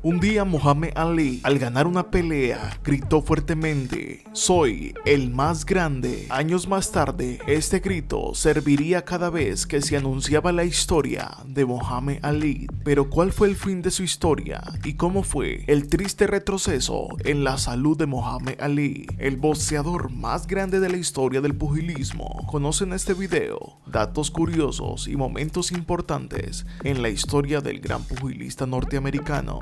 Un día Muhammad Ali, al ganar una pelea, gritó fuertemente: "Soy el más grande". Años más tarde, este grito serviría cada vez que se anunciaba la historia de Muhammad Ali. Pero ¿cuál fue el fin de su historia y cómo fue el triste retroceso en la salud de Muhammad Ali, el boxeador más grande de la historia del pugilismo? Conoce en este video datos curiosos y momentos importantes en la historia del gran pugilista norteamericano.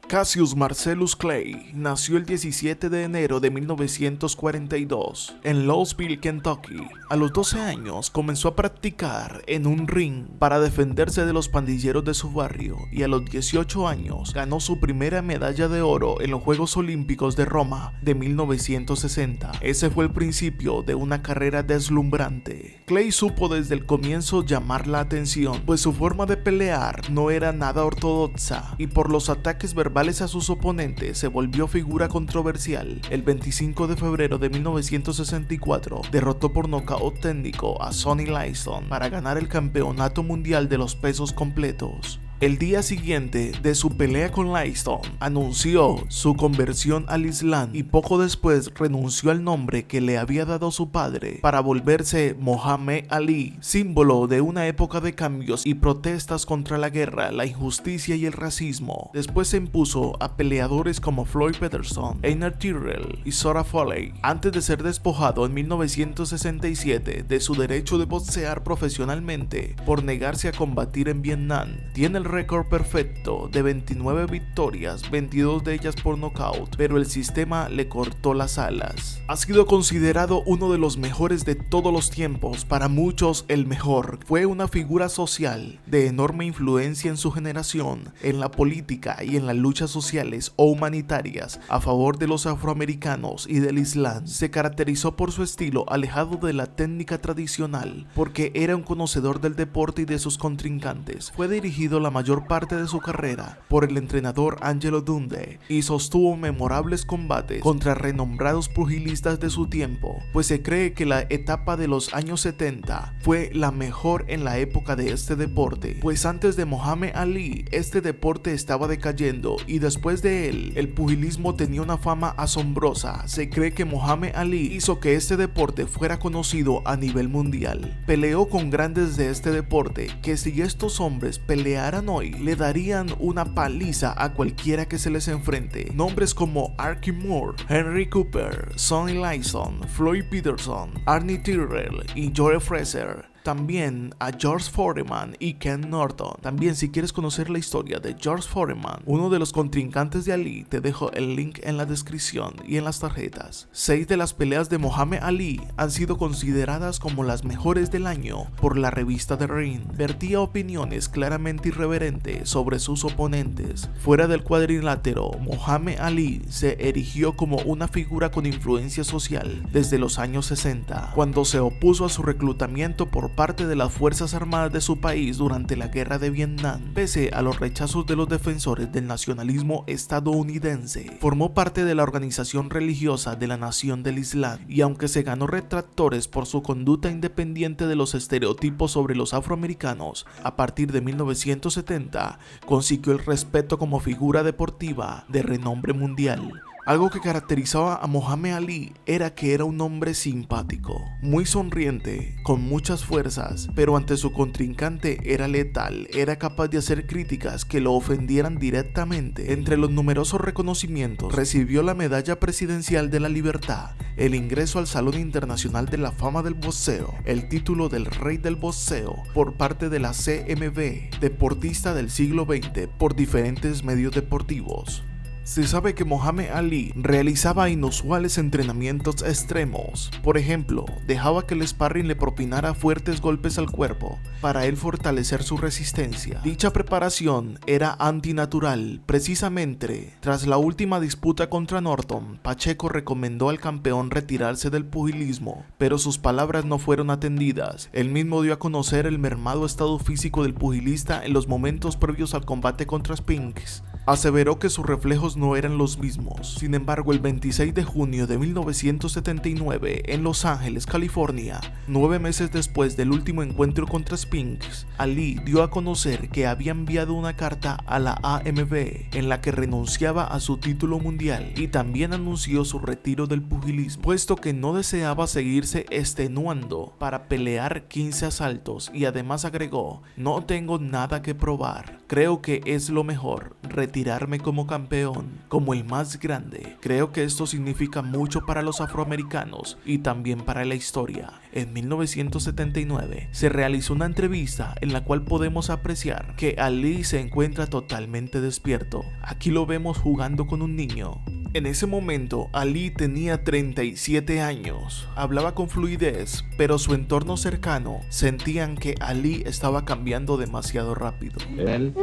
Cassius Marcellus Clay nació el 17 de enero de 1942 en Louisville, Kentucky. A los 12 años comenzó a practicar en un ring para defenderse de los pandilleros de su barrio y a los 18 años ganó su primera medalla de oro en los Juegos Olímpicos de Roma de 1960. Ese fue el principio de una carrera deslumbrante. Clay supo desde el comienzo llamar la atención, pues su forma de pelear no era nada ortodoxa y por los ataques verbales a sus oponentes se volvió figura controversial. El 25 de febrero de 1964 derrotó por nocaut técnico a Sonny Liston para ganar el campeonato mundial de los pesos completos. El día siguiente de su pelea con Liston, anunció su conversión al Islam y poco después renunció al nombre que le había dado su padre para volverse Muhammad Ali, símbolo de una época de cambios y protestas contra la guerra, la injusticia y el racismo. Después se impuso a peleadores como Floyd Patterson, Einar Tyrrell y Zora Folley, antes de ser despojado en 1967 de su derecho de boxear profesionalmente por negarse a combatir en Vietnam. Tiene el récord perfecto de 29 victorias, 22 de ellas por nocaut, pero el sistema le cortó las alas. Ha sido considerado uno de los mejores de todos los tiempos, para muchos el mejor. Fue una figura social de enorme influencia en su generación, en la política y en las luchas sociales o humanitarias a favor de los afroamericanos y del Islam. Se caracterizó por su estilo alejado de la técnica tradicional, porque era un conocedor del deporte y de sus contrincantes. Fue dirigido la mayor parte de su carrera por el entrenador Angelo Dundee y sostuvo memorables combates contra renombrados pugilistas de su tiempo, pues se cree que la etapa de los años 70 fue la mejor en la época de este deporte, pues antes de Muhammad Ali este deporte estaba decayendo y después de él el pugilismo tenía una fama asombrosa. Se cree que Muhammad Ali hizo que este deporte fuera conocido a nivel mundial. Peleó con grandes de este deporte que si estos hombres pelearan hoy le darían una paliza a cualquiera que se les enfrente. Nombres como Archie Moore, Henry Cooper, Sonny Liston, Floyd Patterson, Arnie Tyrrell y Joe Frazier. También a George Foreman y Ken Norton. También, si quieres conocer la historia de George Foreman, uno de los contrincantes de Ali, te dejo el link en la descripción y en las tarjetas. 6 de las peleas de Muhammad Ali han sido consideradas como las mejores del año por la revista The Ring. Vertía opiniones claramente irreverentes sobre sus oponentes. Fuera del cuadrilátero, Muhammad Ali se erigió como una figura con influencia social desde los años 60, cuando se opuso a su reclutamiento por parte de las Fuerzas Armadas de su país durante la Guerra de Vietnam. Pese a los rechazos de los defensores del nacionalismo estadounidense, formó parte de la organización religiosa de la Nación del Islam, y aunque se ganó retractores por su conducta independiente de los estereotipos sobre los afroamericanos, a partir de 1970 consiguió el respeto como figura deportiva de renombre mundial. Algo que caracterizaba a Muhammad Ali era que era un hombre simpático, muy sonriente, con muchas fuerzas, pero ante su contrincante era letal, era capaz de hacer críticas que lo ofendieran directamente. Entre los numerosos reconocimientos, recibió la Medalla Presidencial de la Libertad, el ingreso al Salón Internacional de la Fama del Boxeo, el título del Rey del Boxeo por parte de la CMB, deportista del siglo XX por diferentes medios deportivos. Se sabe que Muhammad Ali realizaba inusuales entrenamientos extremos. Por ejemplo, dejaba que el sparring le propinara fuertes golpes al cuerpo para él fortalecer su resistencia. Dicha preparación era antinatural. Precisamente, tras la última disputa contra Norton, Pacheco recomendó al campeón retirarse del pugilismo, pero sus palabras no fueron atendidas. Él mismo dio a conocer el mermado estado físico del pugilista en los momentos previos al combate contra Spinks. aseveró que sus reflejos no eran los mismos. Sin embargo, el 26 de junio de 1979, en Los Ángeles, California, 9 meses después del último encuentro contra Spinks, Ali dio a conocer que había enviado una carta a la AMB en la que renunciaba a su título mundial y también anunció su retiro del pugilismo, puesto que no deseaba seguirse extenuando para pelear 15 asaltos, y además agregó: "No tengo nada que probar, creo que es lo mejor, retirarme como campeón, como el más grande. Creo que esto significa mucho para los afroamericanos y también para la historia". En 1979 se realizó una entrevista en la cual podemos apreciar que Ali se encuentra totalmente despierto. Aquí lo vemos jugando con un niño. En ese momento, Ali tenía 37 años, hablaba con fluidez, pero su entorno cercano sentían que Ali estaba cambiando demasiado rápido. Él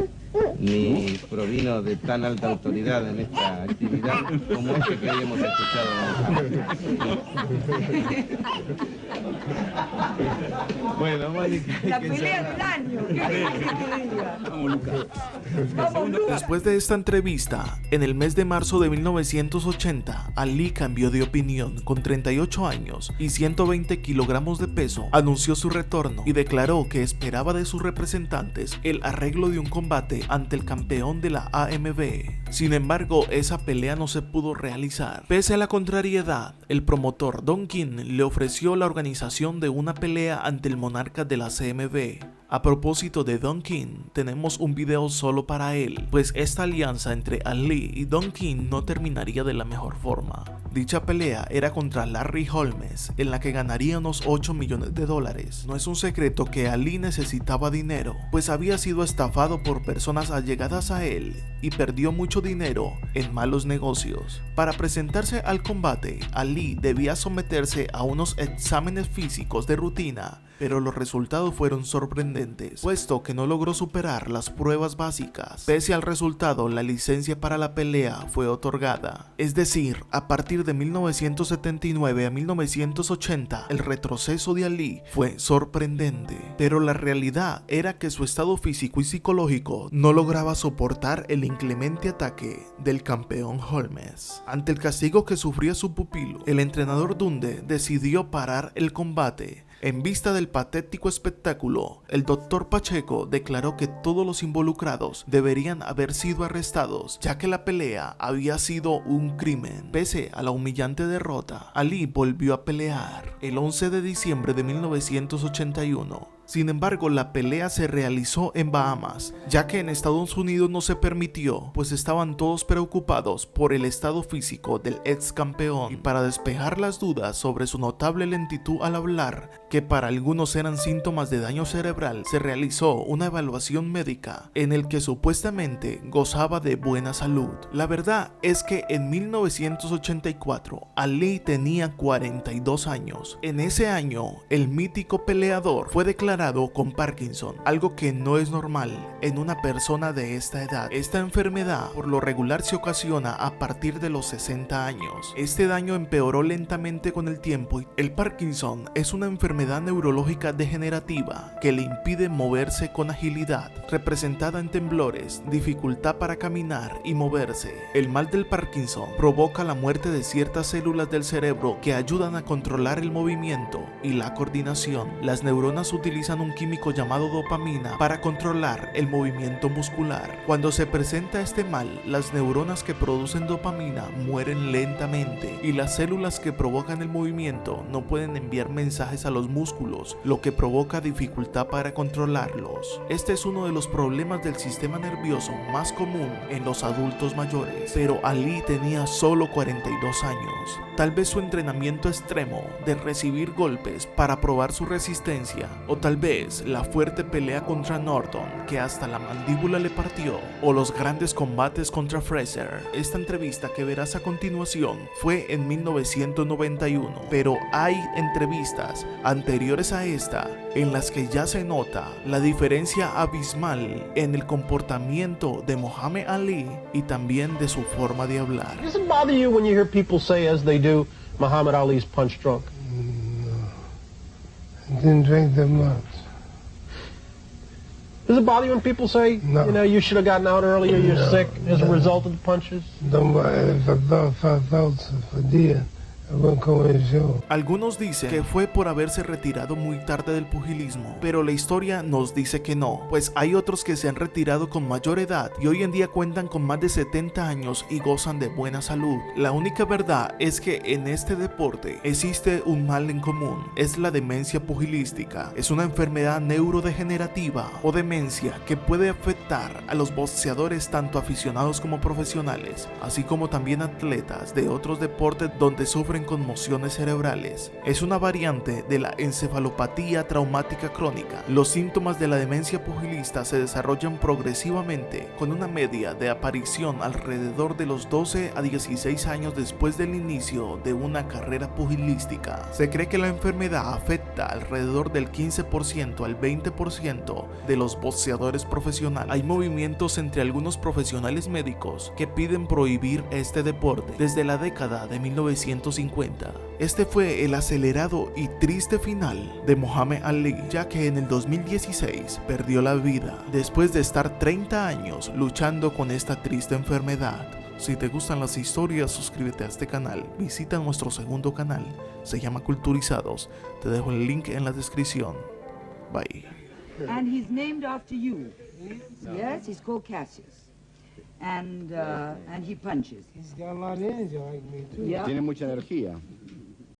ni provino de tan alta autoridad en esta actividad como este que hoy hemos escuchado. Bueno, Mónica, la pelea del año. ¿Qué que diga? Vamos, Lucas. Vamos, Lucas. Después de esta entrevista, en el mes de marzo de 1980, Ali cambió de opinión. Con 38 años y 120 kilogramos de peso, anunció su retorno y declaró que esperaba de sus representantes el arreglo de un combate ante el campeón de la AMB. Sin embargo, esa pelea no se pudo realizar. Pese a la contrariedad, el promotor Don King le ofreció la organización de una pelea ante el monarca de la CMB. A propósito de Don King, tenemos un video solo para él, pues esta alianza entre Ali y Don King no terminaría de la mejor forma. Dicha pelea era contra Larry Holmes, en la que ganaría unos 8 millones de dólares. No es un secreto que Ali necesitaba dinero, pues había sido estafado por personas allegadas a él y perdió mucho dinero en malos negocios. Para presentarse al combate, Ali debía someterse a unos exámenes físicos de rutina, pero los resultados fueron sorprendentes, puesto que no logró superar las pruebas básicas. Pese al resultado, la licencia para la pelea fue otorgada. Es decir, a partir de 1979 a 1980, el retroceso de Ali fue sorprendente. Pero la realidad era que su estado físico y psicológico no lograba soportar el inclemente ataque del campeón Holmes. Ante el castigo que sufría su pupilo, el entrenador Dunde decidió parar el combate. En vista del patético espectáculo, el Dr. Pacheco declaró que todos los involucrados deberían haber sido arrestados, ya que la pelea había sido un crimen. Pese a la humillante derrota, Ali volvió a pelear el 11 de diciembre de 1981. Sin embargo, la pelea se realizó en Bahamas, ya que en Estados Unidos no se permitió, pues estaban todos preocupados por el estado físico del ex campeón. Y para despejar las dudas sobre su notable lentitud al hablar, que para algunos eran síntomas de daño cerebral, se realizó una evaluación médica en el que supuestamente gozaba de buena salud. La verdad es que en 1984, Ali tenía 42 años. En ese año, el mítico peleador fue declarado con Parkinson, algo que no es normal en una persona de esta edad. Esta enfermedad por lo regular se ocasiona a partir de los 60 años. Este daño empeoró lentamente con el tiempo. El Parkinson es una enfermedad neurológica degenerativa que le impide moverse con agilidad, representada en temblores, dificultad para caminar y moverse. El mal del Parkinson provoca la muerte de ciertas células del cerebro que ayudan a controlar el movimiento y la coordinación. Las neuronas utilizan un químico llamado dopamina para controlar el movimiento muscular. Cuando se presenta este mal, las neuronas que producen dopamina mueren lentamente y las células que provocan el movimiento no pueden enviar mensajes a los músculos, lo que provoca dificultad para controlarlos. Este es uno de los problemas del sistema nervioso más común en los adultos mayores, pero Ali tenía solo 42 años. Tal vez su entrenamiento extremo de recibir golpes para probar su resistencia, o tal vez la fuerte pelea contra Norton que hasta la mandíbula le partió, o los grandes combates contra Fraser. Esta entrevista que verás a continuación fue en 1991, pero hay entrevistas anteriores a esta en las que ya se nota la diferencia abismal en el comportamiento de Muhammad Ali y también de su forma de hablar. Does it bother you when you hear people say, as they do, Muhammad Ali's punch drunk? I didn't drink that much. Does it bother you when people say, No. you know, you should have gotten out earlier, you're sick as a result of the punches? Día. Algunos dicen que fue por haberse retirado muy tarde del pugilismo, pero la historia nos dice que no, pues hay otros que se han retirado con mayor edad y hoy en día cuentan con más de 70 años y gozan de buena salud. La única verdad es que en este deporte existe un mal en común, es la demencia pugilística. Es una enfermedad neurodegenerativa o demencia que puede afectar a los boxeadores tanto aficionados como profesionales, así como también atletas de otros deportes donde sufren conmociones cerebrales. Es una variante de la encefalopatía traumática crónica. Los síntomas de la demencia pugilista se desarrollan progresivamente, con una media de aparición alrededor de los 12 a 16 años después del inicio de una carrera pugilística. Se cree que la enfermedad afecta alrededor del 15% al 20% de los boxeadores profesionales. Hay movimientos entre algunos profesionales médicos que piden prohibir este deporte desde la década de 1950. Este fue el acelerado y triste final de Muhammad Ali, ya que en el 2016 perdió la vida después de estar 30 años luchando con esta triste enfermedad. Si te gustan las historias, suscríbete a este canal, visita nuestro segundo canal, se llama Culturizados, te dejo el link en la descripción. Bye. And he's named after you. Yes, he's called Cassius. And he punches. He's got a lot of energy like me too. Yeah. Tiene mucha energía.